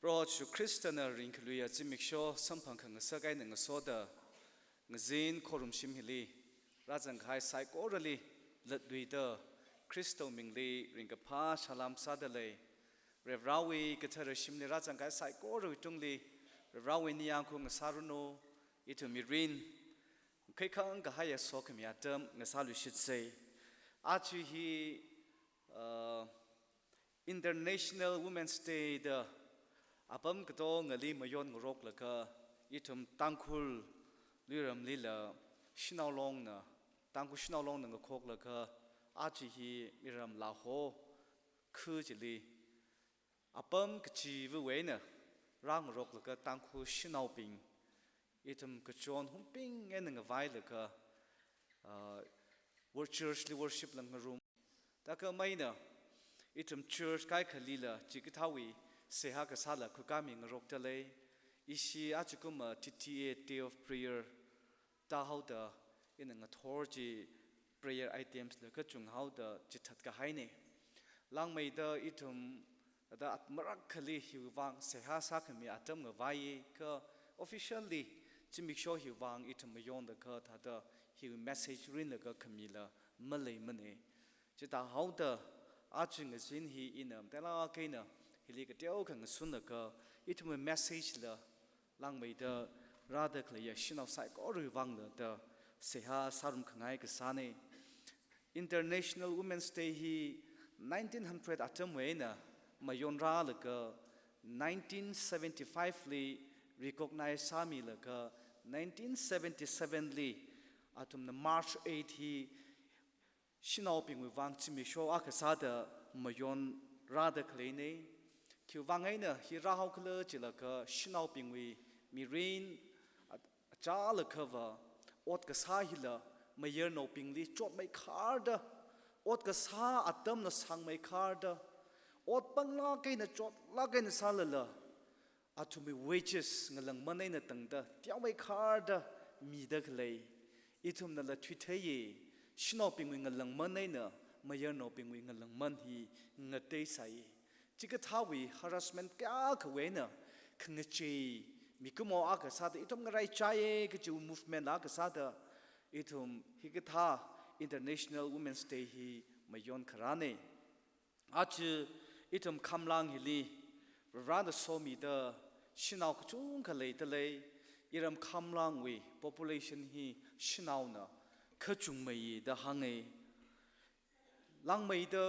Ro chu Christianer ring kluya chimik sho sampang khang sagai nang soda ngzin khorum shim hili rajang khai psychorally latdui da Christo mingli ring ka pha salam sadale revrawi kathar shim ni rajang khai psychorally tungli revrawi niang khu ngasaruno itu mirin kai khang ga haya sok mi atam ngasalu shit say achu hi International Women's Day the apam kato ngali mayon ngorok laka itum tangkul liram lila shinaulong na tangkul shinaulong na ngakok laka achi hi miram laho khujili apam kachi vuwe na rang ngorok laka tangkul shinauping itum kachon humping en ngavai laka church li worship lang room taka mai na itum church kai khalila chikithawi seha ka sala khukami ngrok tale ishi achukuma TTA day of prayer ta hauda in nga thorji prayer items la ka chung hauda chithat ka haine langmei da itum da atmarak khali hiwang seha sa khami atam nga vai ka officially chimik sho hiwang itum yon da ka thada hi message rin la ka khamila malai mane chita hauda achung zin hi inam tela kaina hili ka teo khang sunna ka itum message la langmei da rada khliya shinau sai ko ru wang la da seha sarum khangai ka sane International Women's Day hi 1900 atam weina mayon ra la ka 1975 li recognize sami la ka 1977 li atum na March 8 hi shinau ping wang chimi sho akasada mayon rada khleine Kiwangaina hi rahau kle chilaka shinau pingwi mirin achala khava ot ka sa hila mayer no pingli chot mai kharda ot ka sa atam na sang mai kharda ot pangla kaina chot la kaina salala atumi wages ngalang manai na tangda tiaw mai kharda mi da khlei itum na la thithei shinau pingwi ngalang manai na mayer no pingwi ngalang man hi ngate sai Chikathawi harassment kya khawena khngchi mikumo akasada itum ngarai chaye kchu movement akasada itum hikatha International Women's Day hi mayon kharane ach itum khamlang hili rada somi da shinau kchung khalei talei iram khamlang we population hi shinau na khachung mai da hangai langmai da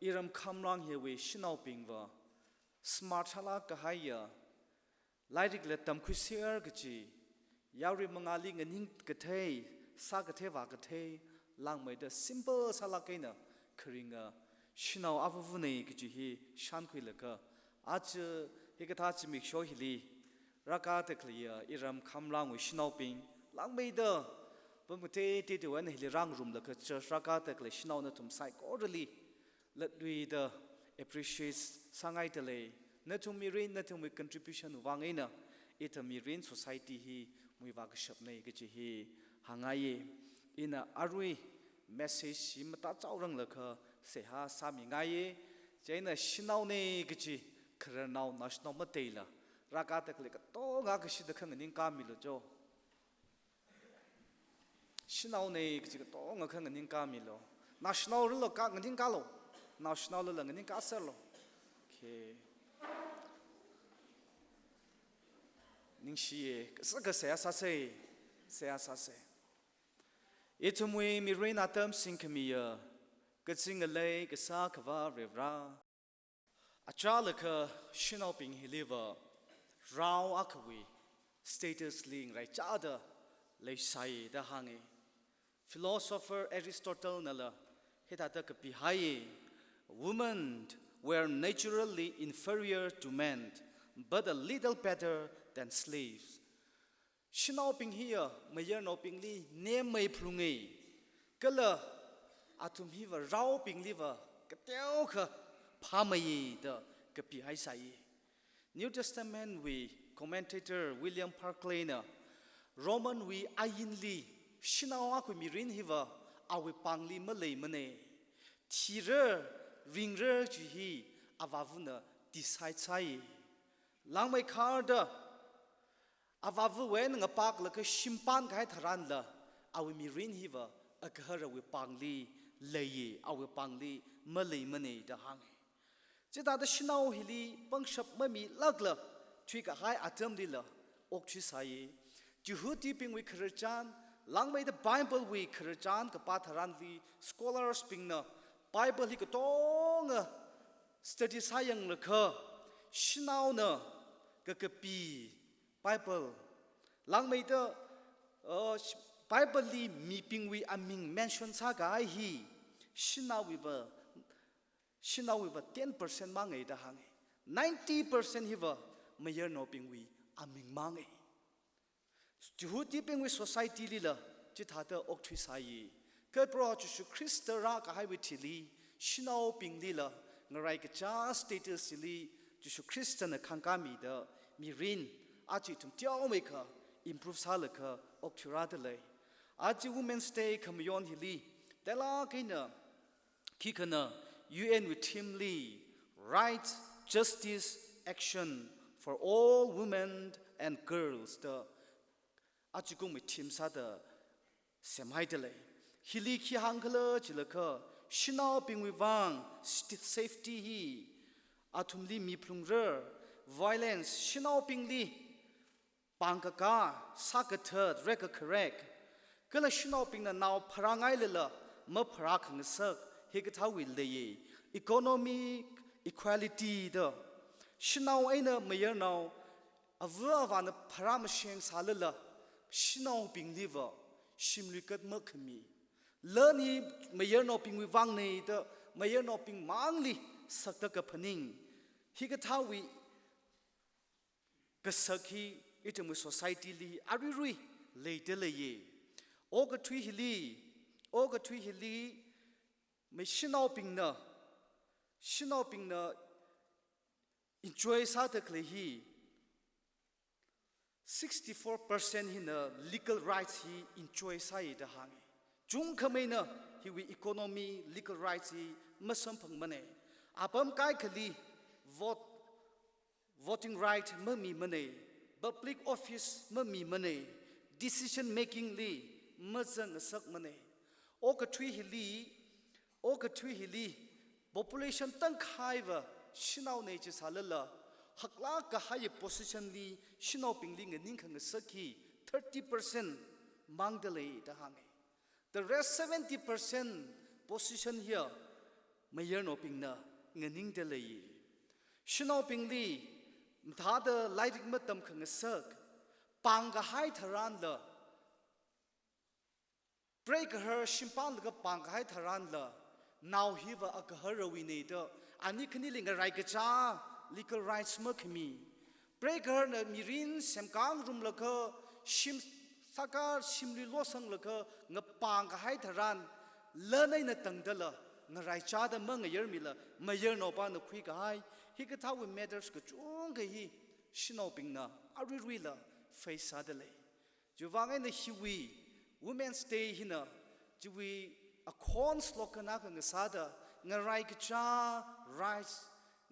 iram khamlang hewe shinau pingwa smart hala kahaya lairik le tamkhusiar gachi yauri mangali nganing kathei sa kathe wa kathe langmai da simple sala kaina khringa shinau avuvune gachi hi shankhui laka ach hikatha chimik sho hili raka tekliya iram khamlang we shinau ping langmai da pamute te wan hili rang room laka church raka tekle shinau na tum sai orderly let we the appreciate sangai tale natum mirin natum contribution wangena ita mirin society hi muiwa ka shapnei ge hi hangai ina arui message mata chaurang lakha seha sami ngai jaina shinau ne ge chi khranau national mateila raka takle ka to ga ka shi da khang ning ka mi lo jo shinau ne ge chi ka to nga khang ning ka mi lo national lo ka ngin ka lo national lang ning ka selo ke ning shi sa ka sa se itumwe mi rena tam sinkmia katsing le ka sa khwa revra achalaka shinau ping hiliva raw akwi status ling rai chada le sai da hangi philosopher Aristotle nala hitata ka pi women were naturally inferior to men, but a little better than slaves. Shinau ping here, mayer no ping li, ne may plungi. Kala atum hiva rao ping liva, kateoka pamayi the kapi sai. New Testament we commentator William Parkliner, Roman we ayinli, Shinau aku mirin hiva, awi pangli malay mane. Tira ringre ji avavuna disai chai lang mai khar da avavu wen nga pak la ka shimpan kai tharan la awi mi rin hiwa akhara wi pangli lei awi pangli malei mane da hang chita da shinau hili pangshap mami lagla thui ka hai atam dila ok chi sai juhuti ping wi khrchan lang mai the bible wi khrchan ka patharan li scholars ping na bible hi ka tong study sayang la kha shinau na ka pi bible lang mai the bible li mi ping wi aming mention sa ga hi shinau wi ba 10% mangai da hangai 90% hi ba mayer no ping wi aming mangai juhuti ping wi society li la chi tha ta ok thwi sai ke pro chu christ ra ka hai wi thili shinau ping li la ngarai ka cha status li chu christ na khangka mi da mi rin a chi tum tiao mai kha improve sa la kha ok thura da lai a chi women's day kamyon hili dela kaina ki kana UN with Tim Lee, right, justice, action for all women and girls. The Achigum with Tim Sada Semaidele. Hili ki hangala chilaka, Shina ping wivang, safety he, Atumli mi plungrer, violence, Shina ping li, Bangaka, Saka third, Reka correct. Kala Shina ping na now parangai lila, Ma parakang sak. Hikatawi lay economic equality the shinau aina mayer now avua van paramashing salala shinau ping liver shimlikat makmi learni mayer no ping wang ne the mayer no ping mangli sakta ka phaning hikatawi kasaki itamu society li arirui later lay oga twi hili me shinau ping na enjoy sa ta kle hi 64% hin legal rights hi enjoy sa yi da hang jung khamai na hi wi economy legal rights hi masam phang mane apam kai khali voting right mami mane public office mami mane decision making li mazang sak mane o ka thui hili population tang khaiwa shinau ne chi salala hakla ka high position li shinau pingling ning khang sakhi 30% mangdale da hangai the rest 70% position here mayer no pingna nganing de lei shinau pingli tha da lighting matam khang sak pang ga hai tharan la break her shimpan ga pang ga hai tharan la now hiva akaharawi ne the ani khniling rai ka cha legal rights makmi breaker na mirin semkang rum lakha shim sakar shimli losang lakha ngapang ka hai tharan lanai na tangdala na rai cha da mang yer mila mayer no pa no khui ka hai hi ka thaw matters ka chung ga hi shino pingna aririla face sadale juwang na hiwi women's day hina juwi a corn slokana ka ngasada ngarai ka cha rights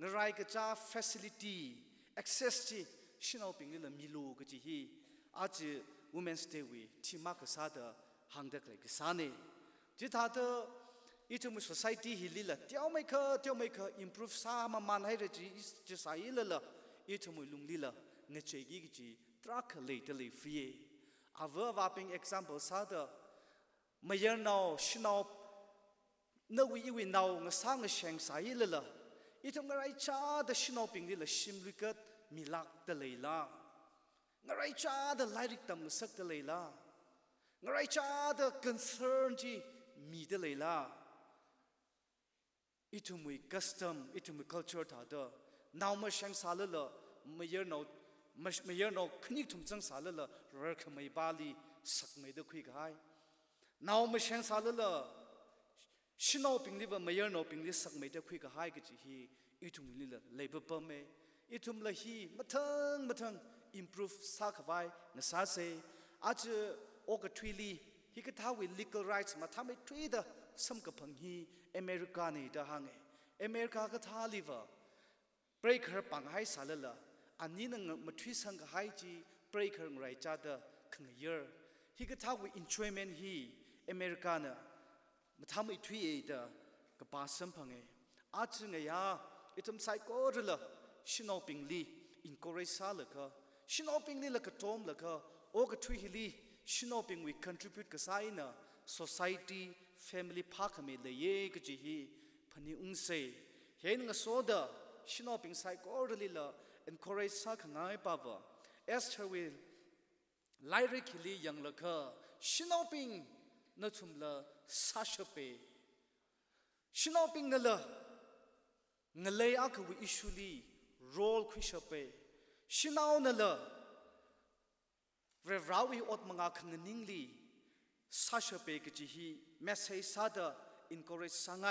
ngarai ka cha facility access chi shino pingila milu ka chi hi aji women's day we tima ka sada hangda ka ka sane ji tha ta itum society hi lila tiao mai ka improve sa ma man hai re ji sai la itum lung lila nga che gi ji trak le te le free ava waping example sada mayer now shino no we now nga sang sheng sai la itum ngarai cha da shino ping la shimlikat milak da leila ngarai cha da lairik tam sak da leila ngarai cha da concern ji mi da leila itumui custom itumui culture tha da now ma sheng salala mayer no khnik thum chang salala rar khamai bali sak mai da khui gai now ma sheng salala shino pingli ba mayer no pingli sak mai da khui ka hai ka chi hi itum li la labor pa me itum la hi mathang improve sa khawai na sa se ach o ka thwili hi ka thawi legal rights ma thamai thui da sam ka phang hi america ni da hange america ka tha liver break her pang hai salala อันนี้นั่งมาทวีสังกหายจีเปรย์เครื่องไรจ้าเดขังเยอะฮิกท้าวิอินทรีเมนฮีอเมริกาเนมาทำอีทวีเอเดกับปาสัมพังเออาจจะไงยาอิทำไซโก้เรล่ะชินเอาปิงลีอินโคเรซาเลยค่ะชินเอาปิงลีเลยก็โจมเลยค่ะโอ้ก็ทวีฮิลีชินเอาปิงวิ contribute กับไซน่ะ society family พักมีเลยเย่ก็จีฮีพันนี้อุ้งเสยเห็นงั้นโซดาชินเอาปิงไซโก้เรล่ะ encourage ซาขังไงป่าวเอสเธอร์วิลไลริคิลียังเลยค่ะชินเอาปิงนั่นทุ่มละซาชเปชินเอาปิงนั่นละเงเลยอาคือวิอิชุลีโรลคุยชเปชินเอานั่นละเรราวิอดมังอาขังนิ่งลีซาชเปกจีฮีเมสเซจซาดาอินโคเรสังไง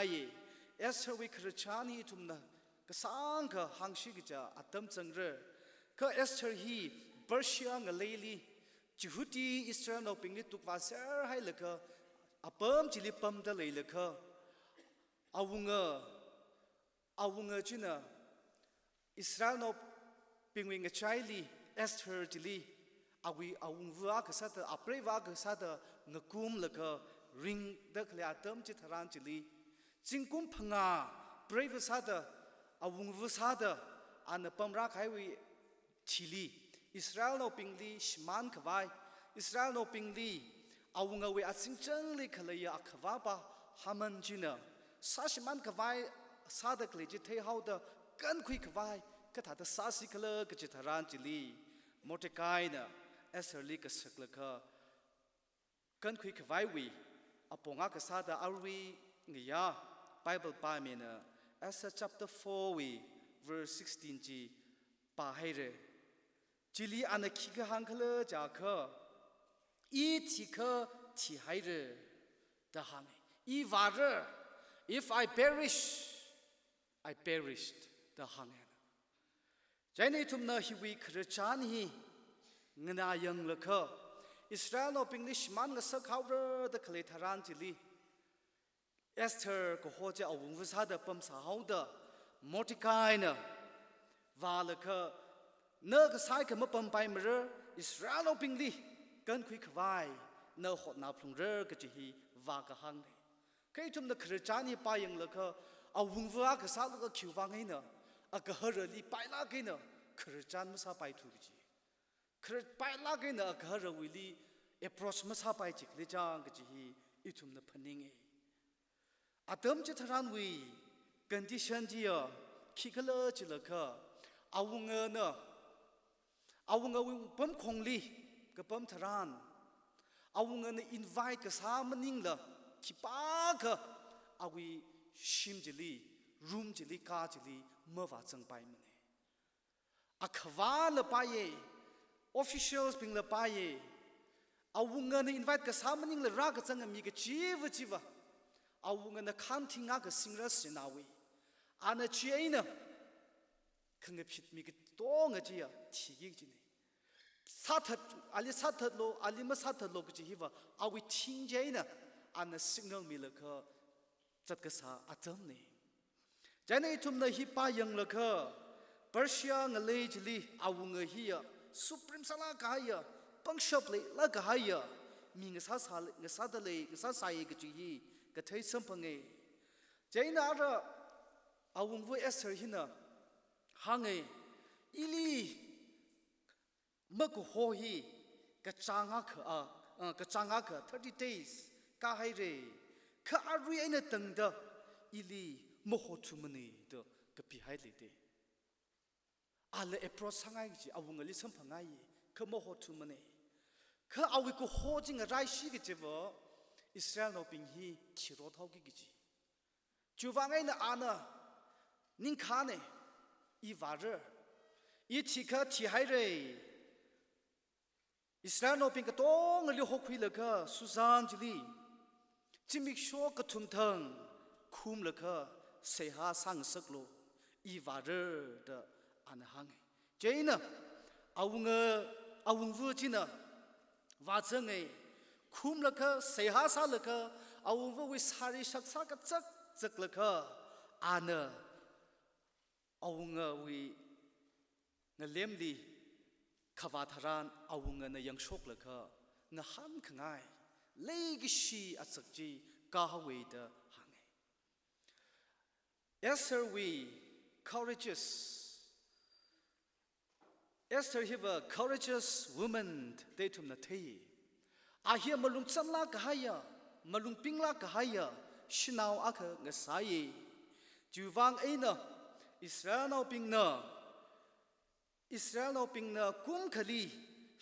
เอสเธอร์วิคริชานีทุ่มนะก็สังกะหังชิกจ้าอัตมจังเรก็เอสเธอร์ฮีเปอร์เซียเงเลยลีจิฮุตีอิสราเอลปิงลิตุกวาเซอร์ให้เลยก็อาเปิมจิลิปัมเดเลยเลยก็อาวุงจีน่ะอิสราเอลปิงวิงกับชายลีเอสเธอร์จิลีอาวุงวัวก็สัตย์อาเปรย์วัวก็สัตย์งกุมเลยก็ริงเด็กเลยอาเติมจิตรานจิลีจิงกุมพังอาเปรย์วัวสัตย์อาวุงวัวสัตย์อันปั๊มรักให้วิชิลีอิสราเอลปิงลีชมันขวายอิสราเอลปิงลีอาวุงเอาไว้อาสิงจังลีขเลยอาขวาปะฮามันจีน่ะซาชิมันขวายซาเด็กเลยจิตเทฮาวเดกันคุยขวายก็ถ้าเดซาสิขเลยก็จิตรานจิลีโมเดกายน่ะเอสเซอร์ลีก็สักเลยก็กันคุยขวายวีอาปงอาก็ซาเดอารีเงียไบเบิลปามีน่ะ Esther chapter 4 we verse 16 จีปาให้เรจิลีอันนั้นคิดหังเคลจากเขาอีที่เขาที่ให้เรเดหังอีวาร์ if I perish I perished เดหังใจในทุกนาทีวิคริชานฮีเงินอายังเลยเขาอิสราเอลปิงลิชมันก็สักเขาเรเดเคลทารานจิลีเอสเธอร์ก็หัวใจเอาวุ้งวิสาเดปั๊มสาวเดมอติกายเนว่าเลยเขาเนื้อก็ใส่กับมะปั๊มไปมาเรอิสราเอลปิงลีกันคุยขวายเนื้อหดนาพลุงเรก็จะฮีว่าก็หังเลยใครทุ่มนักคริสเตียนไปยังเลยเขาเอาวุ้งวัวก็ใส่แล้วก็คิววางให้เนอะก็เฮรลีไปลากให้เนอะคริสเตียนไม่ทราบไปถูกจีคริสไปลากให้เนอะก็เฮรวิลีapproach ไม่ทราบไปจิกเลยจังก็จะฮีอีทุ่มนักพนิงอาเติมจะทารานวีกันที่ฉันจีอ่ะคิดกันเลยจีเลยเขาเอาวุ้งเงินเนอะเอาวุ้งเงินปั๊มคงลีกับปั๊มทารานเอาวุ้งเงินอินไวท์กับสามันนิ่งละคิดป้าเขาเอาวิชิมจิลีรูมจิลีกาจิลีเมื่อว่าจังไปมันอาขวาละไปเย่ officials พิงละไปเย่เอาวุ้งเงินอินไวท์กับสามันนิ่งละรักกับจังมีกับจีวะเอาวุ้งเงินคันทิ้งกับสิ่งรักษณาวิอันนั้นเชียร์นะขังกับผิดมีกับตัวเงี้ยที่ยิ่งจีนี่สัตย์อาลีสัตย์โลอาลีไม่สัตย์โลก็จะฮิวเอาวิทิ้งใจนะอันนั้นสิ่งนั้นมีเลยก็จัดกษาอาจารย์นี่ใจในทุ่มในฮิปายังเลยก็เปอร์เซียงเลยจีลีเอาวุ้งเงี้ยฮีสุพรีมสลากายปังชับเลยละกายมีเงษาสาเงษาเดเลยเงษาสายก็จะฮีก็เทสัมพังเงใจน่าจะเอาวุ้งวัวเอสเซอร์ฮินะฮังเงอีลีเมื่อกูโฮฮีกระจางอ่ะกระจางอ่ะ30 days กาให้เร่ข้าอารีไอ้เนี่ยตั้งเดอีลีโมโหทุมันนี่เดก็พิหายเลยเดอะไรเอพรอสังไงจีเอาวุ้งลิสัมพังไงข้าโมโหทุมันนี่ข้าเอาวิกูโฮจิงอะไรสิกจีวะอิสราเอลปิงฮีที่รอดเท่ากี่จีจูฟังไงเนี่ยอันน่ะนิ่งขาเนี่ยอีวาร์อีที่ข้าที่ให้เร่อิสราเอลปิงก็ต้องเลี้ยวหกคุยเลยก็สุสานจิลีจิมิกโชกทุ่มทังคุมเลยก็เสียหาสังสักโลอีวาร์เดอันหังเจน่ะเอาวุ้งวัวจีน่ะว่าจังไงคุมเลยก็เสียหาสักเลยก็เอาวุ้งวัววิสาริสักสักจักเลยก็อันน่ะเอาวุ้งวิ nga lemli khawatharan awunga na yang shok lakha nga han khangai legishi atsakji kahawe da hangai Esther we courageous Esther hiva courageous woman detum na thei ahia malung chanla kahaya malung pingla kahaya shinau akha nga sai juwang aina Israel now pingna kum khali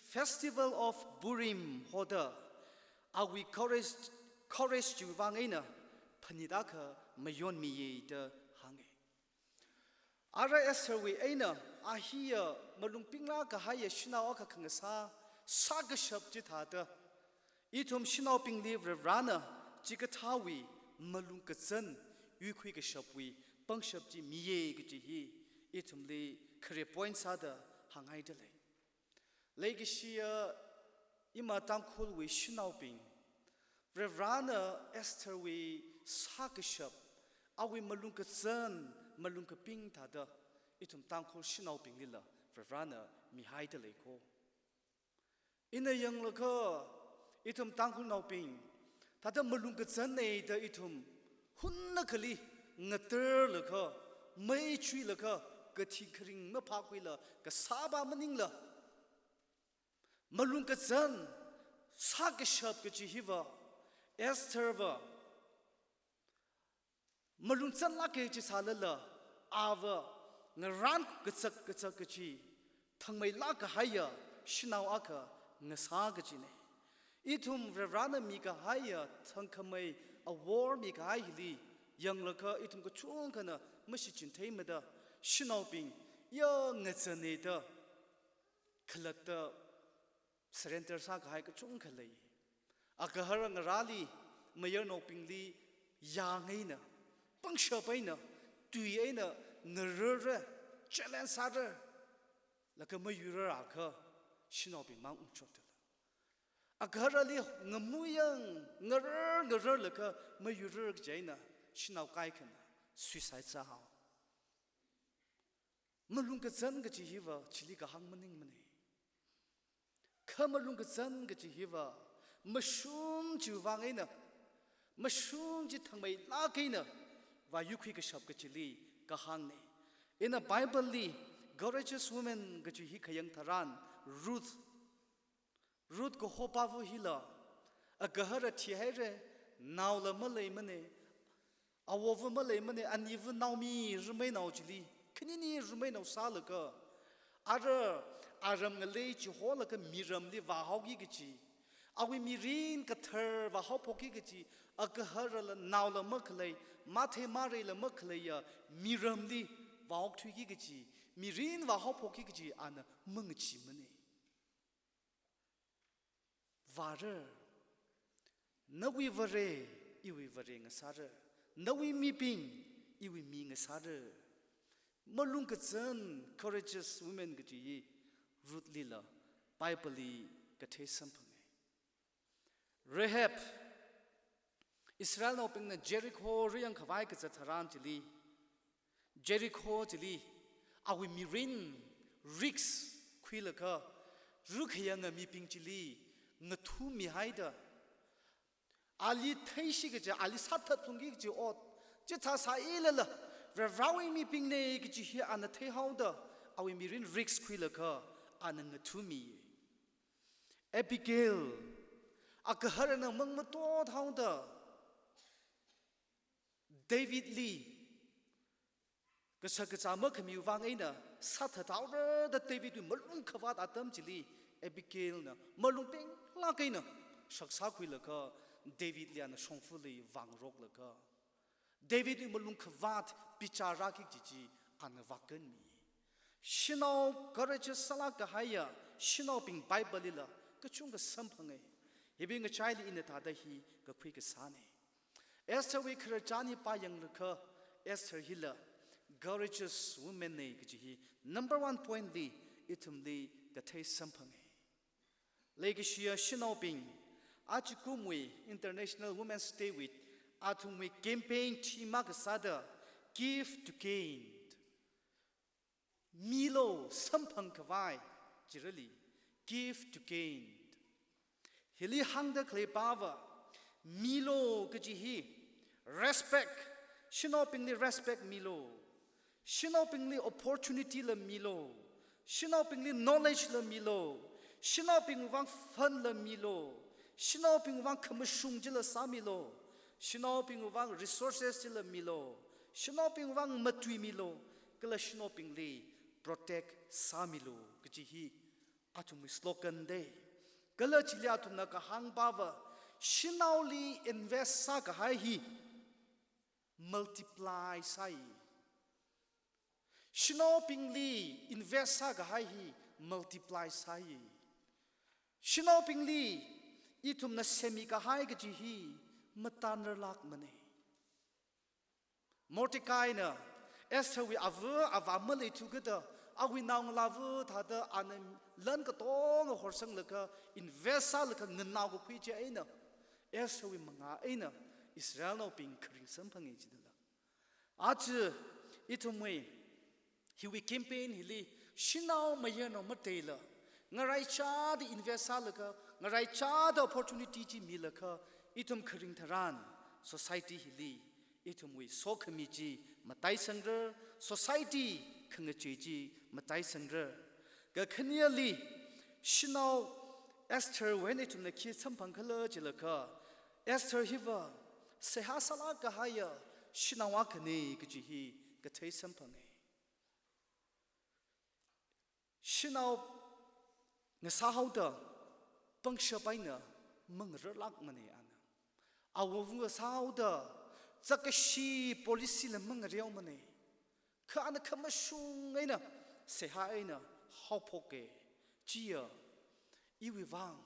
festival of Purim hoda awi courage juwang aina phanida kha mayon mi ye da hange ara Esther we aina ahia malung pingla kahaya shinau akha khanga sa ga shap ji tha da itum shinau ping li rana jigathawi malung ka chan yu khui ka shapwi pang shap ji miye ka ji hi itum li khre point sa da hangai de le legi shia ima tang khul wi shinau ping rana Esther wi sa ka shap awi malung ka chan malung ka ping tha da itum tang khul shinau ping li la rana mi hai de le ko ina yang la kha itum tang khul nau ping tha malung ka chan nei da itum hunna khali ngater la kha mai chui la kha ka thi khring ma pha kwi la ka sa ba maning la malung ka chan sa ka shap ka chi hiwa Esther va malung chan la ke chi sa la ava ngaran ka chak ka chi thangmai la ka haya shinau aka nga sa ka chi ne itum rana mi ka haya thangkhamai awar mi ka hai li yang la ka itum ka chung kana mashi chin thei ma da shinau ping ya nga chane da khalat da surrender sa ka hai ka chung khalai akahar nga rali mayer no ping li ya ngai na pangsha pai na tui ai na ngarra challenge sa ra la ka mayura ka shinau ping mang um chot agarali ngamuyang ngar la ka mayurur jaina shinau kai khana suicide sa ha malung ka zan ga chi hiwa chili ka hang maning mane khamalung ka zan ga chi hiwa mashum chu wangaina mashum ji thangmai la kaina wa yukhi ka shap ka chili ka hang ne in a Bible li courageous woman ga chi hi khayang tharan Ruth ko hopa vu hila agahara thihere naula malai mane awovu malai mane anivu naumi rumai nau chili khnini rumai nau salaka aram ngale chi holaka miram li wa hogi gichi awi mirin ka thar wa hopoki gichi agahara la naula maklai mathe mare la maklai ya miram li wa hok thugi gichi mirin wa hopoki gichi ana mangchi mane Vare, nawi vare, iwi vare ngasare, nawi miping, iwi mi ngasare. Malung kacen courageous women gati Ruth lila, Bible li gate sampang. Rahab, Israel na oping na Jericho riyang kawai kacataran jili, Jericho jili, awi mirin, riks, kuilaka, rukhayang miping jili. Ngatu mi haida ali thaishi ge ali satha tungi ge ot je tha sa ilala rawi mi pingne ge ji hi an thai hauda awi mi rin rix khwila ka an ngatu mi Abigail akahar na mang ma to hauda David Lee ge sa ge za ma khmi wang aina satha tawra da David malung khawat atam chili Abigail na malung ping la kaina shaksa khuila ka David lian shongfuli wang rok la ka David malung khwat pichara ki ji an wakan mi shinau courage sala ka haya shinau ping Bible la ka chung ka samphangai hebing a child in ta da hi ka khui ka sane Esther we khra chani pa yang la ka Esther hila courageous women ne ji number 1 point li itum li ka thai samphangai Legishia Shinoping, Achikumwe International Women's Day with Atumwe campaign Timagasada, Give to Gain. Milo sampang kawai jirali give to gain. Hili hangda clay bava Milo kajihi respect shinopingly respect Milo shinopingly opportunity la Milo shinopingly knowledge la Milo shinoping wang fun la Milo shinoping wang kamashung jila samilo shinoping wang resources jila Milo shinoping wang matui Milo kala shinopingly protect samilo kajihi atum slogan day kala chili atum na kahang bava shinauli invest sa kahai hi multiply sai shinopingly invest sa kahai hi multiply sai shinopingly itum na semi kahai kajihi mataner lak mane Mordecai na Esther we ava male together awi naung lavu thada anem lan ka tong horsang laka investa laka ngnaw ko phi che aina Esther we manga aina Israel no ping kring sam phangi chidala ach itumwe hi we campaign hili shinaw mayano matela ngarai cha the investa laka ngarai cha the opportunity ji milaka itum kring tharan society hili itum we so committee matai sangra society khangcheji matai sangra ga khniali shinaw Esther when itum na khi sampang khala chilaka Esther hiva seha sala ka haya shinawa khne kjihi ka thai sampang shinaw nga sahauda pangsha paina mangra lak mane ana awunga sahauda zakashi policy la mangreu mane khana khamashung aina seha aina haupoke chia iwi wang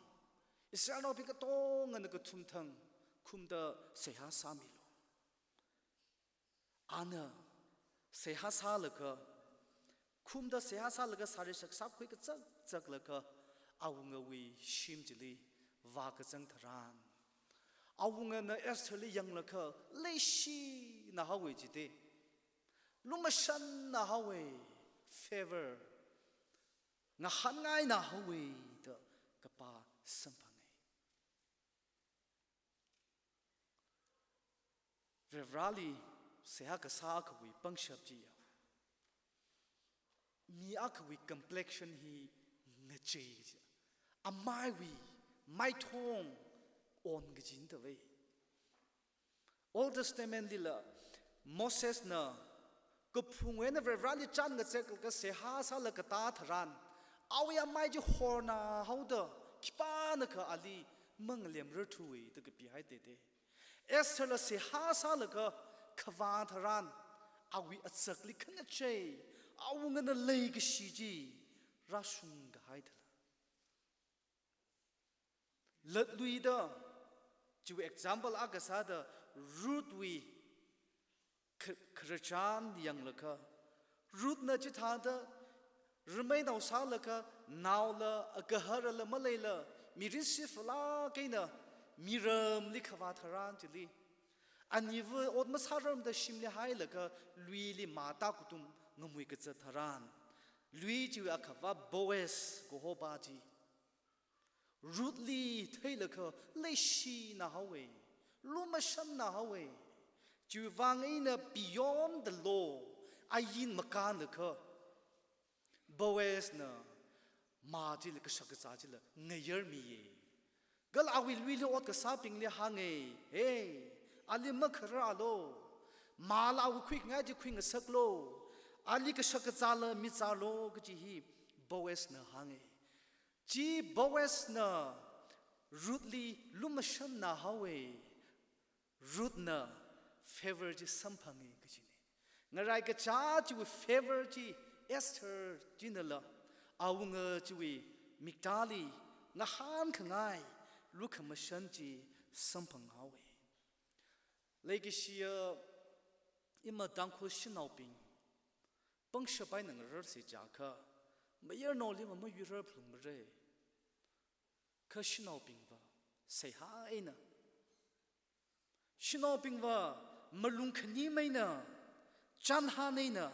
Israel no pika tong an ka thumthang khumda seha samilo ana seha salaka khumda seha salaka sare sak sap khoi ka chak chak laka awunga wi shimjili wa ka chang tharan awunga na Esther li yang laka leishi na hawe jite lumashan na hawe favor nga hangai na hawe da kapa sampang Revrali seha ka sa ka wi pangshap ji mi ak wi complexion hi ngache amai wi mai thong on gijin da we Old Testament lila Moses na ko phungwe na Revrali chan ga chek ka seha sa la ka ta tharan awya mai ji horna hauda kipa na ka ali manglem ru thuwi to ka pi hai te te Esther la seha sa la ka khwa tharan awi atsak li khana che awunga na lei ga shiji rashung ga hai thala lat lui da ju example aga sa da Ruth wi khrachan yang la ka Ruth na chi tha da rmai nau sa la ka naw la agahar la malai la mirisi fla kaina miram li khwa tharan chili anivu odma saram da shimle hai la ka lui li mata kutum ngamui ka cha tharan lui ji akhawa Boaz go ho ba ji Ruth li thai la ka leishi na hawe lumashan na hawe ju wang ina beyond the law ayin makan la ka Boaz na ma ji la ka shak cha ji la ngayar mi ye gal awil wili ot ka saping le hange hey ali makhra lo mala wu khwik nga ji khwing sak lo ali ka shak chala mi cha lo ka ji hi Boaz na hange ji Boaz na Ruthli lumashan na hawe Ruth na favor ji samphange ka ji ne ngarai ka cha ji favor ji Esther ji na la awunga ji wi Migdali nga han khangai lukhamashan ji samphang hawe Legishia ima dangkho shinau ping pangsha pai nang rar se jaka mayer no li ma yurar plum re ka shinau ping va sei ha ina shinau ping va malung khni mai na chan ha nei na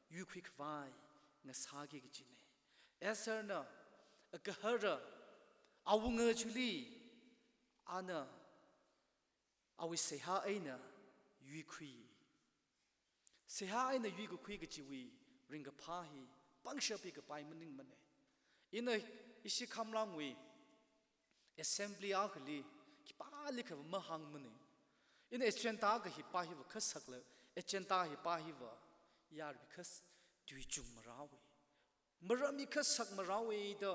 yu khwik vai ngasagi gijine Esther na agahara awunga chuli ana awi seha aina yui khui seha aina yui ko khui gijiwi ringa phahi pangsha pi ka pai maning mane ina isi khamlang wi assembly akhli ki pa likha ma hang mane ina echenta ga hi pa hi wa khasakla echenta hi pa hi wa yar because tui chung marawi marami khasak marawi do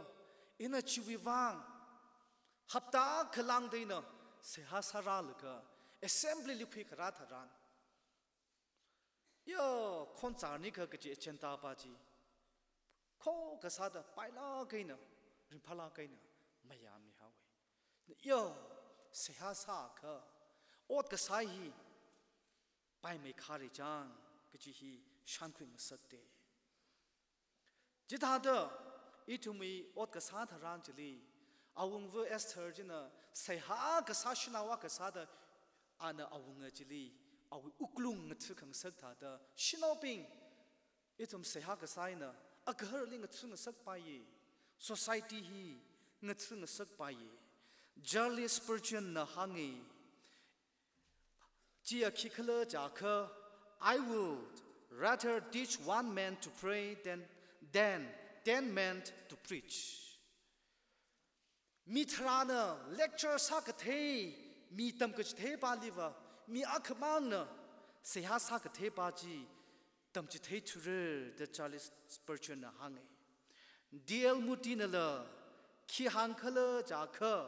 ina chiwi wang hapta khalang deina seha sara laka assembly likhi khara tharan yo khonchar ni kha gi echenta pa ji kho ka sada paila kaina rinphala kaina mayami hawe yo seha sa kha ot ka sai hi pai me khari chang gi hi shankhwing sakte jithada itumi ot ka sa tharan chili awung vu Esther jina seha ka sa shinawa ka sada ana awunga chili awi uklung ngatsu khang sakta da shinoping itum seha ka saina aghar ling ngatsu sak paye society hi ngatsu sak paye Charles Spurgeon na hangi chia khikhala jakha I would rather teach one man to pray than 10 men to preach mi thrana lecture sakathe mi tamkach the paliwa mi akhmang na seha sakathe paji tamchi the chure the Charles Spurgeon na hangi DL Mutinala ki hangkhala jakha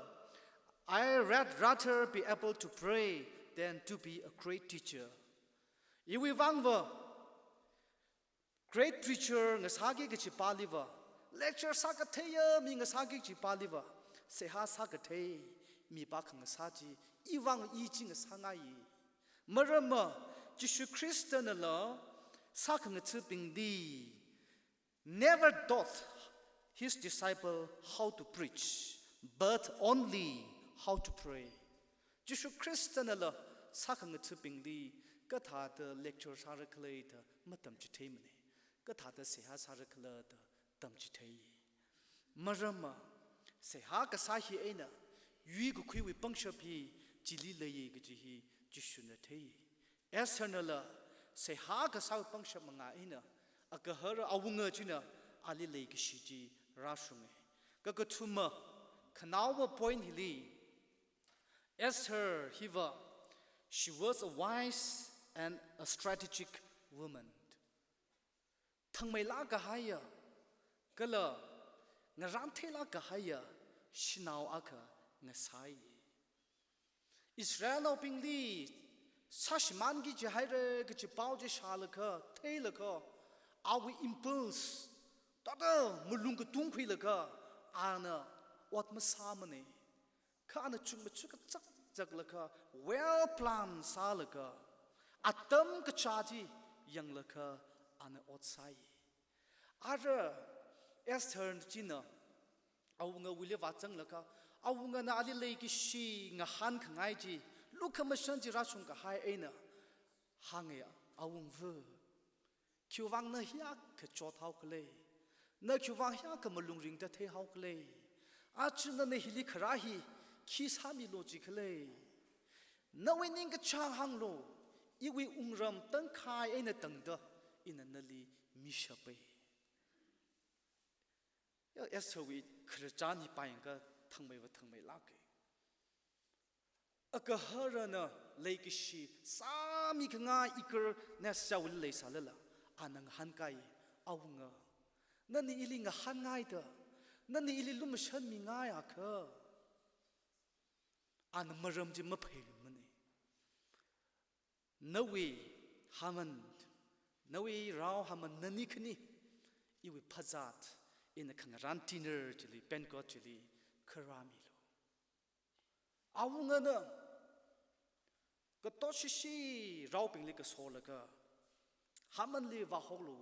I rather be able to pray than to be a great teacher iwi wangwa great preacher ngasagi gi paliwa lecture sakathe ya mi ngasagi gi paliwa seha sakathe mi ba khang saji iwang I jing sangai marama Jishu Christian la sakhang chuping di never taught his disciple how to preach but only how to pray Jishu Christian la sakhang chuping di katha the lecture sarakhlai the matam chithei mane katha the seha sarakhala the tam chithei marama seha ka sahi aina yui gu khui wi pangsha phi jili lei gi ji Jishu na thei Esther seha ka sa pangsha manga aina akahar awunga china ali lei gi shiji rashunge ka ka thuma khanawa point hili Esther hiva she was a wise and a strategic woman thangmai la ka haya kala ngaran thela ka haya shinau aka ngasai Israel pingli sashman gi jaire gi pau je shalaka thelaka awi impulse tada mulung ka tung khilaka ana wat masamane khana chung chuk chak jaglaka well plan salaka atam ka chaji yanglaka ana otsai ara Esther jina awunga wile wachang laka awunga na ali lei ki shi nga han khangai ji lukhama shan ji rasung ka hai aina hange awung vu kyuwang na hya ka chot hau kle na kyuwang hya ka malung ring ta the hau kle achuna ne hili kharahi khi sami logically na winning ka chang hang lo iwi ungram tang khai aina tangda inanali mishape ya Esther wi khirjani painga thangmai lake akaharana leikishi sami khanga ikar na sawul lei salala anang hankai awunga nani ilinga hangai da nani ili lum shan mi nga ya kha an maram ji ma phel mane nawi haman nawi raw haman nani khni iwi phazat in the kangaran tiner chili penkot chili kharami lo awunga na ka toshishi raw pingli ka solaka haman li wa holu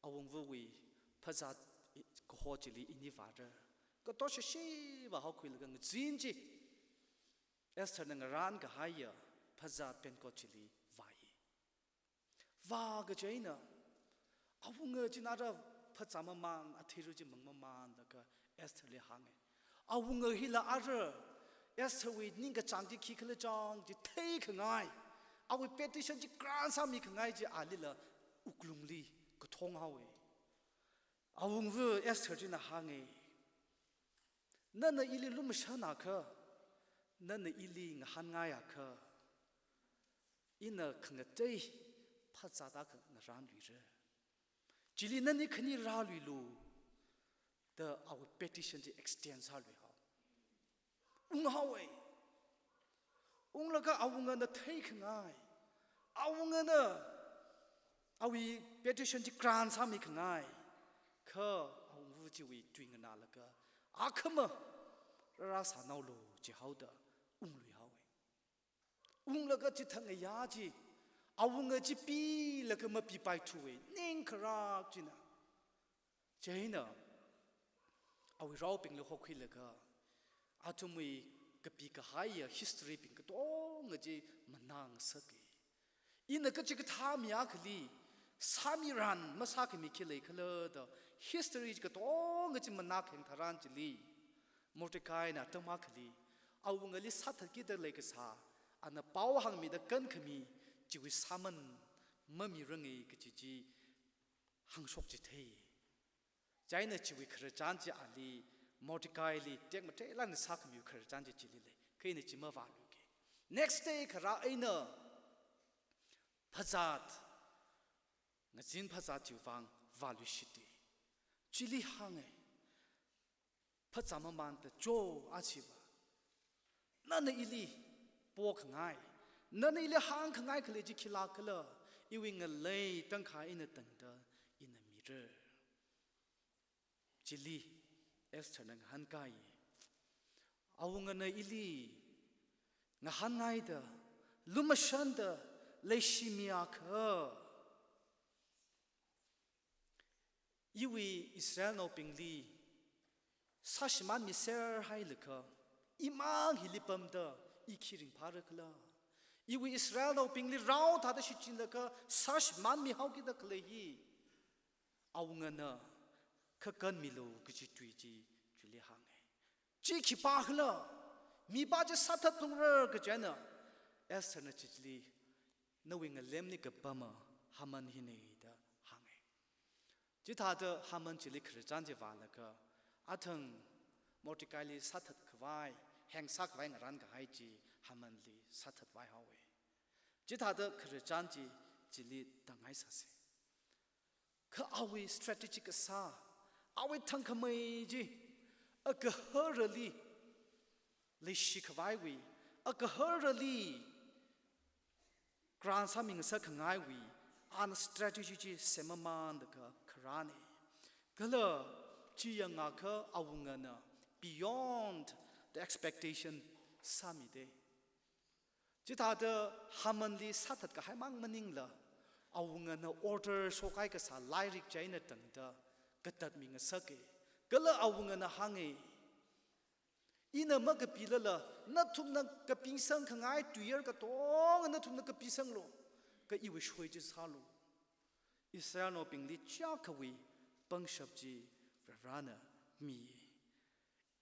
awung wi phazat ko ho chili ini vara ka toshishi wa hokhil ga jinji Esther nangaran ka haya phazat penkot chili vai va ga jaina awunga jinara พระจามมันอธิรุจิมังมันแล้วก็เอสเธอร์เลยหางเอาเงยฮิลาอาร์เอสเธอร์วินิ่งกระจังที่ขี้ขลุ่จังที่เทขง่ายเอาไปเป็นที่ฉันที่กรานสามีขง่ายที่อาลิละอุกลุงลีก็ท้องเอาเอาเงยเอสเธอร์ที่น่าหางนั่นน่ะอิลีลุ่มชนะค่ะนั่นน่ะอิลีงหันง่ายอะค่ะอิน่ะขงเตยพัดซาตาขงร้านลุยเร่จิลีนั่นนี่ขณีร้านลุยลูแต่เอา petition ที่ extend ซาลุยเขาเอาแล้วก็เอาเงินน่ะเทขง่ายเอาเงินน่ะเอาอี petition ที่กรานสามีขง่ายค่ะเอาวูจิวิจุยเงินน่ะแล้วก็อาคมรักษาหน้าโลจีเขาเดลุยเขาแล้วก็จิตทั้งไอ้ยาจีเอาเงินจีปีแล้วก็มาปีไปช่วยนิ่งคราจีน่ะเจ้าน่ะเอาเราเป็นลูกคุยแล้วก็อาทุมีกับปีกับหาย history เป็นก็ต้องเงินจีมันนั่งสักอินก็จีก็ทำยากลีสามีรันมาสักมีคิดเลยก็เลยเด history ก็ต้องเงินจีมันนักแห่งทารานจีลีมอเตอร์ไซค์น่ะต้องมาขลีเอาเงินลิสัตกิดเลยก็สาอันนั้นเป้าหังมีแต่กันขมีจีวิสามันไม่มีเรื่องอีกจีหังชกจีเทใจเนี่ยจีวิครจันจีอาลีมอเตอร์ไซค์ลีเด็กมาเทลันสักมีครจันจีจีลีเลยเคยเนี่ยจีมาว่าลูก next day ขราไอ้เนาะพระจัดงั้นจินพระจัดจีวังวาลุชิตีจีลีหังพระจามมันแต่โจอาชีวะนั่นนี่อิลีปวกง่ายนั่นนี่อิลีหางง่ายคือเลยจิคิลากละอีวิ่งเลยตั้งขายอินตั้งเดออินมิเรจิลีเอสเธอร์นังหันไกเอาเงินอิลีงหันง่ายเดอลุมชันเดอเลยชิมีอาค่ะอีวิอิสราเอลนปิงลีสัชมันมิเซอร์ให้ลึกอิมังฮิลิปัมเดออีคิริงพาร์คลาอีวิอิสราเอลเราพิงลีเราท่าได้ชิจินลึกสัชมันมิฮาวกิดกเลยเอาเงินน่ะข้ากันมิโลกุจิตุยจีจุลีหางจีขีปากละมีบ้าจะสัตว์ตรงเรื่องก็เจนะเอสเนจิลีนวิงเล่มนี่กับปามฮามันฮินีเดหางจีท่าเดฮามันจิลีคริสจันจีวาละก็อาทังมอติกายลีสัตว์ขวายแห่งสักไว้งรันกับไฮจีฮามันลีสัตว์ไว้เอาไว้จิตาเดคริสจันจีจิลีตั้งไงสัสเขาเอาไว้ strategic ก็ซาเอาไว้ทั้งขมายจีก็เฮอร์ลีเลยชิขวายไว้ก็เฮอร์ลีกรานสามิงสักง่ายไว้อัน strategy จีเสมมันเดก็ครานีก็เลยจียังงาเขาเอาเงิน beyond the expectation สามีเดจิตาเดฮามันลีสัตว์ก็ให้มั่งมันนิ่งละเอาเงิน order โชคไอ้ก็สาไล่ริกใจในตั้งเดก็ตัดมีเงินสักก็เลยเอาเงินหางอินมันก็ปีละนัดทุนนักก็ปีสังขง่ายตุยก็ต้องนัดทุนนักก็ปีสังโลก็อีวิช่วยจิตสาลูอิสราเอลปิงลีจ้าขวีปังชับจีร้านมี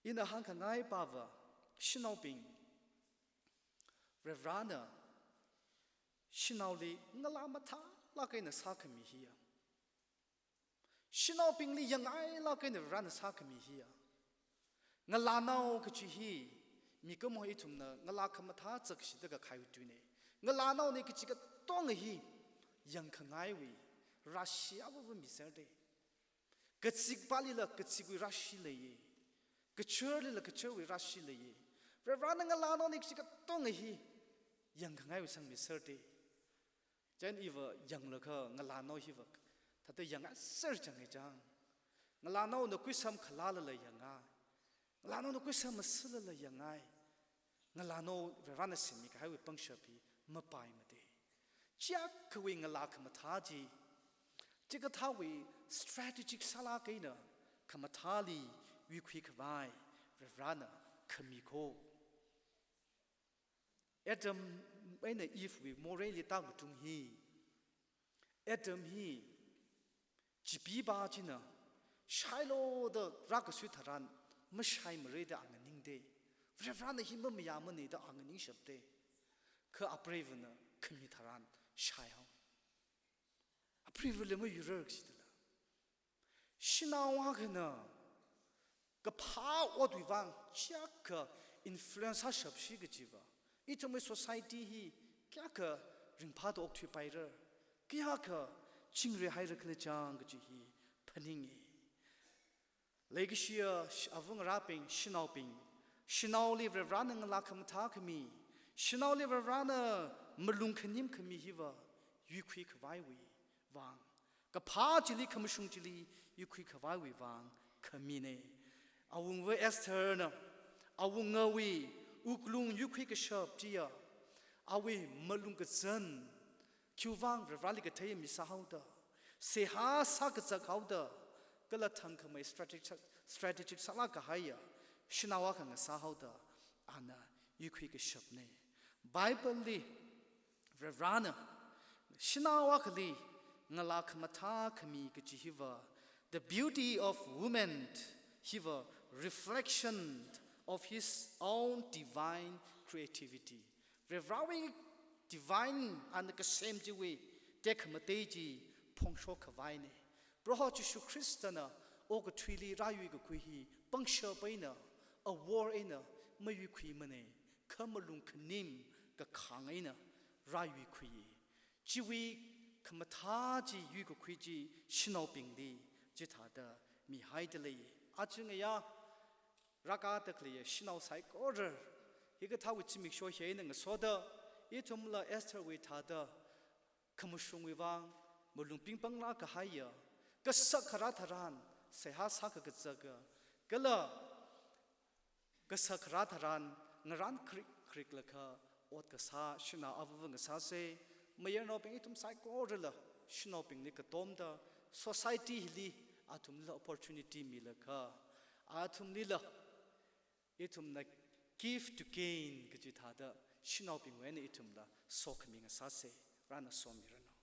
อินหังขง่ายป่าวชินเอาปิงร้านชินเอาลีงลามาท่าลากในสักมีเฮียชินเอาปิงลียังไงลากในร้านสักมีเฮียงลาเนาก็จีฮีมีก็มองอีทุ่มนะงลาขมาท่าจักสิตก็ขายตัวเนี่ยงลาเนาเนี่ยก็จีก็ต้องฮียังขง่ายวิรัสเซียว่ามีเสด็จกจิกบาลีละกจิกวิรัชิเลยกเชื่อเลยละกเชื่อวิรัชิเลยเพราะว่านั่งลาโนนี่ก็ต้องไอ้ยังไงวิสังมิเสด็จเจนอีวยังละก็งลาโนฮีวกถ้าแต่ยังเสด็จจังไงจังงลาโนนกุยสัมขลาเลยยังไงงลาโนนกุยสัมมัสลเลยยังไงงลาโนเวรานสิมีก็ให้วิปังชบีมาไปมาเดจักขวิงลาขมาท้าจี这个他为 strategic 萨拉给呢，可么他里为亏可外，为然呢可米可。Adam ไอ้เนี่ย if we morally ตั้งตรงนี้ Adam ฮีจีบีบาจีนะ Shiloh the Rakasuitaran, Mashai Marida Anganing Day. Reverana Himba Yamani the Anganing Shop Day. Ka a Bravena, Kamitaran, Shaiho. A privilege you works. Shinawagana. Gapa what we want, Chaka influence Hashab Shigajiva. It's a society he, Kaka, Ringpad occupier, Kiaka, Chingre Hydroclejang Jihi, Paningi. Legashia, Avung rapping, Shinauping. Shinau live running Lakam Takami. Shinau live runner, Malunkanim Kamihiva, you quick Vaiwi, Vang. Gapa Jili Kamishung Jili, you quick Vaiwi Vang, Kamine. Awung we Esther, awung ngawi, uklung you quick shop, Gia. Awi Malungazan, Qvang, Raligatay Misahauda. Seha Sakazakauda, Galatanka, my strategic Salakahaya, Shinawaka and Sahauda, Anna, you quick shop ne. Bible li, Revrana, Shinawakali, Nalakamata Kami Gajihiva, the beauty of woman. Hiva reflection of his own divine creativity. Revrawing divine and the same way, Dekamateji, Pongsho Kavaine. Broha Jishu Christana, Oga Twili Rayuga Kuhi, Bunksha Baina, a war ina, Mayukui Mane, Kamalung Kanim, Gakangina, Rayu Kui. Jiwi Kamataji Yugo Kuiji, Shinopingli, Jitada, Mihaidele. Achungaya Raka the clear, Shinau Psych order. He got out with Jimmy Shaw here in the soda, Etumla Esther with Tada, Kamushung Wivang, Mulumping Banglaka higher, Gasakarataran, Sehasaka Gazaga, Gala Gasakarataran, Naran Creek Laka, Otkasa, Shina Avung Sase, Mayano Pingitum Psych order, Shinoping Nikatomda, Society Li. Atum la opportunity milaka atum lila itum na give to gain gajithada shinoping when itum la sokming sase rana somirana